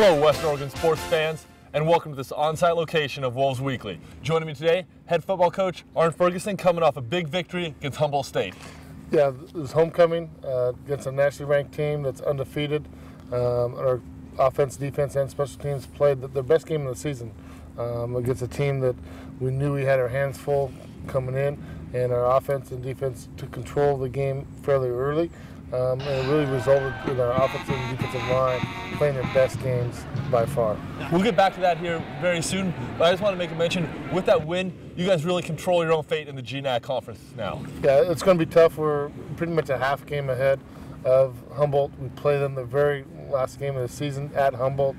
Hello, Western Oregon sports fans, and welcome to this on-site location of Wolves Weekly. Joining me today, head football coach Arne Ferguson, coming off a big victory against Humboldt State. Yeah, it was homecoming against a nationally ranked team that's undefeated. Our offense, defense, and special teams played their best game of the season against a team that we knew we had our hands full coming in, and our offense and defense took control of the game fairly early. And it really resulted in our offensive and defensive line playing their best games by far. We'll get back to that here very soon, but I just want to make a mention, with that win, you guys really control your own fate in the GNAC conference now. Yeah, it's going to be tough. We're pretty much a half game ahead of Humboldt. We play them the very last game of the season at Humboldt.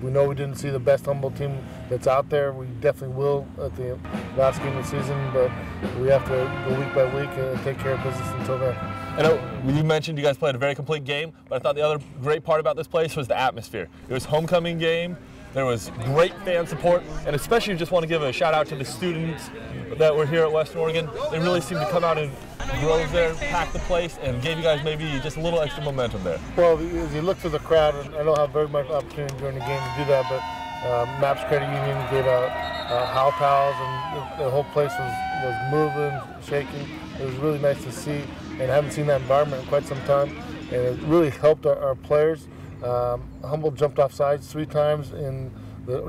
We know we didn't see the best Humboldt team that's out there. We definitely will at the last game of the season, but we have to go week by week and take care of business until then. I know you mentioned you guys played a very complete game, but I thought the other great part about this place was the atmosphere. It was homecoming game. There was great fan support, and especially just want to give a shout out to the students that were here at Western Oregon. They really seemed to come out in droves there, pack the place, and gave you guys maybe just a little extra momentum there. Well, as you look through the crowd, and I don't have very much opportunity during the game to do that, but Maps Credit Union gave out howl towels, and the whole place was moving, shaking. It was really nice to see, and I haven't seen that environment in quite some time, and it really helped our players. Humboldt jumped off sides 3 times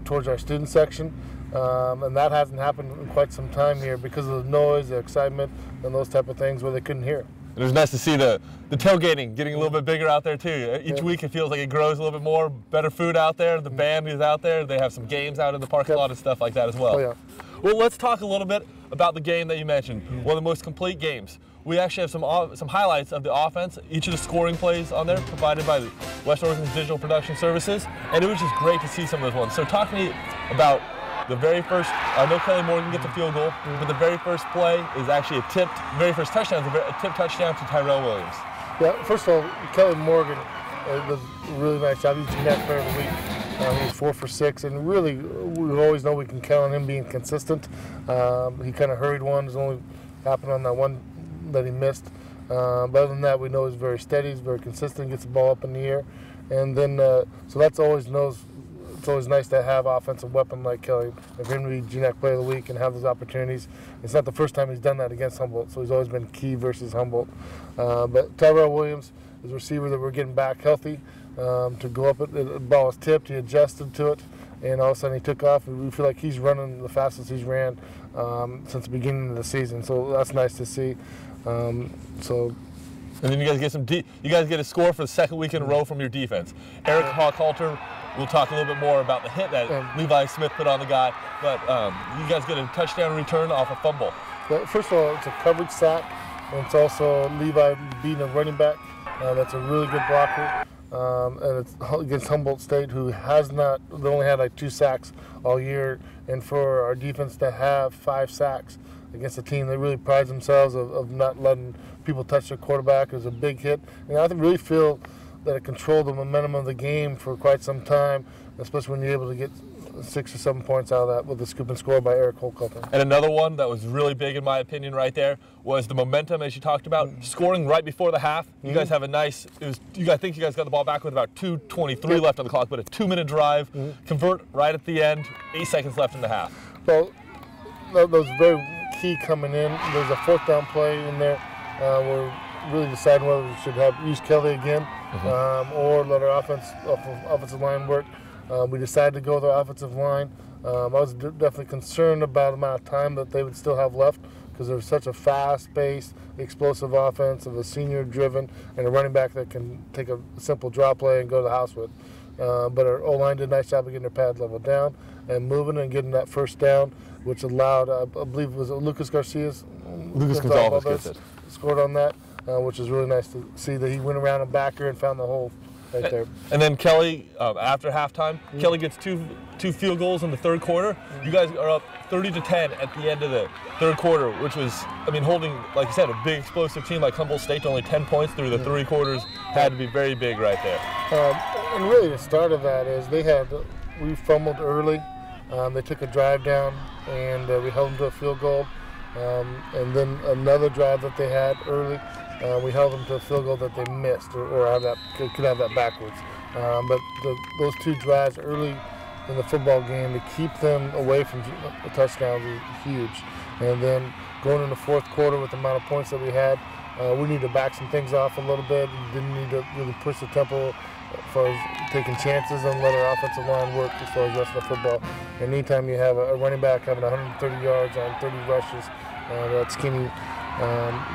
towards our student section, and that hasn't happened in quite some time here because of the noise, the excitement, and those type of things where they couldn't hear. It was nice to see the tailgating getting a little bit bigger out there too. Each week it feels like it grows a little bit more. Better food out there. The band is out there. They have some games out in the parking lot and stuff like that as well. Oh, yeah. Well, let's talk a little bit about the game that you mentioned. One of the most complete games. We actually have some highlights of the offense. Each of the scoring plays on there provided by West Oregon's Digital Production Services, and it was just great to see some of those ones. So talk to me about the very first. I know Kelly Morgan gets a field goal, but the very first play is actually very first touchdown is a tipped touchdown to Tyrell Williams. Yeah, first of all, Kelly Morgan does a really nice job. He's GNAC Player of the Week. He was 4 for 6, and really, we always know we can count on him being consistent. He kind of hurried one. It only happened on that one that he missed. But other than that, we know he's very steady, he's very consistent, gets the ball up in the air. And then, so that's always it's always nice to have offensive weapon like Kelly, and for him to be GNAC Player of the Week and have those opportunities. It's not the first time he's done that against Humboldt, so he's always been key versus Humboldt. But Tyrell Williams is a receiver that we're getting back healthy to go up. The ball was tipped, he adjusted to it, and all of a sudden he took off. And we feel like he's running the fastest he's ran since the beginning of the season, so that's nice to see. And then you guys get a score for the second week in a row from your defense. Eric Hawkhalter, we'll talk a little bit more about the hit that Levi Smith put on the guy, but you guys get a touchdown return off a fumble. Well, first of all, it's a coverage sack, and it's also Levi beating a running back. That's a really good blocker. And it's against Humboldt State, who they only had like 2 sacks all year, and for our defense to have 5 sacks against a team that really prides themselves of not letting people touch their quarterback is a big hit. And I really feel that it controlled the momentum of the game for quite some time, especially when you're able to get 6 or 7 points out of that with the scoop and score by Eric Hawkhalter. And another one that was really big in my opinion right there was the momentum, as you talked about, scoring right before the half. You guys have I think you guys got the ball back with about 2:23 left on the clock, but a 2-minute drive, convert right at the end, 8 seconds left in the half. Well, that was very key coming in. There's a 4th down play in there. We're really deciding whether we should use Kelly again or let our offensive line work. We decided to go with our offensive line. I was definitely concerned about the amount of time that they would still have left because there's such a fast-paced, explosive offense of a senior-driven and a running back that can take a simple drop play and go to the house with. But our O-line did a nice job of getting their pad level down and moving and getting that first down, which allowed, I believe, was it Lucas Garcia's? Lucas Gonzalez scored on that, which was really nice to see that he went around and backer and found the hole right there. And then Kelly, after halftime, Kelly gets two field goals in the third quarter. You guys are up 30-10 at the end of the third quarter, which was, holding, like you said, a big explosive team like Humboldt State to only 10 points through the 3 quarters had to be very big right there. And really the start of that is we fumbled early. They took a drive down, and we held them to a field goal. And then another drive that they had early, we held them to a field goal that they missed, or could have that backwards. But those 2 drives early in the football game to keep them away from touchdowns is huge. And then going in the 4th quarter with the amount of points that we had, we need to back some things off a little bit. We didn't need to really push the tempo as far as taking chances and let our offensive line work as far as rushing the football. And anytime you have a running back having 130 yards on 30 rushes, that's skinny.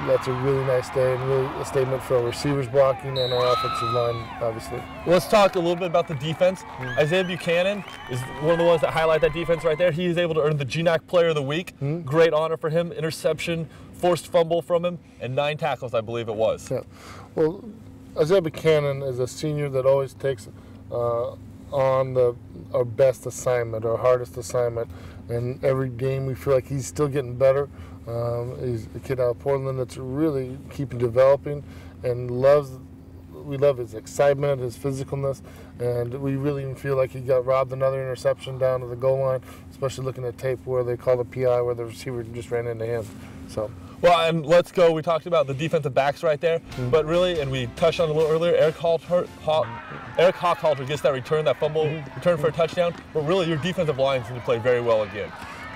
That's a really nice day and really a statement for our receivers blocking and our offensive line, obviously. Let's talk a little bit about the defense. Isaiah Buchanan is one of the ones that highlight that defense right there. He is able to earn the GNAC Player of the Week. Great honor for him. Interception, forced fumble from him, and 9 tackles, I believe it was. Yeah. Well, Isaiah Buchanan is a senior that always takes on our best assignment, our hardest assignment. And every game we feel like he's still getting better. He's a kid out of Portland that's really keeping developing and we love his excitement, his physicalness, and we really even feel like he got robbed another interception down to the goal line, especially looking at tape where they call the PI where the receiver just ran into him. So. Well, and let's go. We talked about the defensive backs right there, but really, and we touched on it a little earlier, Eric Hochhalter gets that return, that fumble return for a touchdown, but really your defensive lines need to play very well again.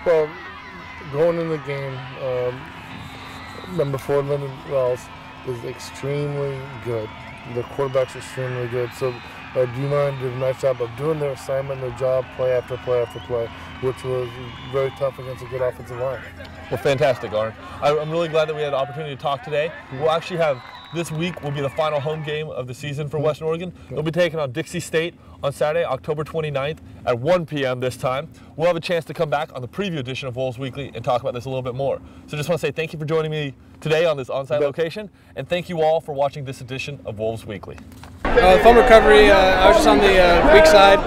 Well, going in the game, number 4, Lyndon Wells, is extremely good. The quarterback's extremely good. So our D-line did a nice job of doing their assignment, their job, play after play after play, which was very tough against a good offensive line. Well, fantastic, Arne. I'm really glad that we had the opportunity to talk today. We'll actually have, this week will be the final home game of the season for Western Oregon. They'll be taking on Dixie State on Saturday, October 29th at 1 p.m. this time. We'll have a chance to come back on the preview edition of Wolves Weekly and talk about this a little bit more. So just want to say thank you for joining me today on this on-site location, and thank you all for watching this edition of Wolves Weekly. Fumble recovery, I was just on the weak side.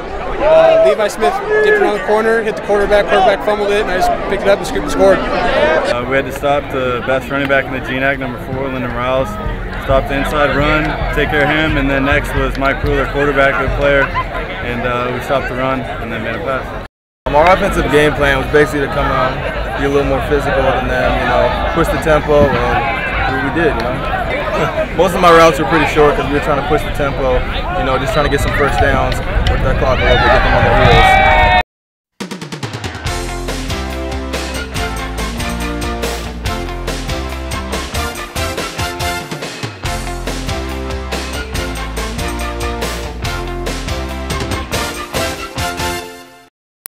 Levi Smith dipped around the corner, hit the quarterback fumbled it, and I just picked it up and scooped and scored. We had to stop the best running back in the GNAC, number 4, Lyndon Riles. Stop the inside run, take care of him, and then next was Mike Pruler, quarterback, good player, and we stopped the run and then made a pass. Our offensive game plan was basically to come out, be a little more physical than them, push the tempo, and we did, Most of my routes were pretty short because we were trying to push the tempo, just trying to get some first downs, work that clock a little bit, get them on their heels.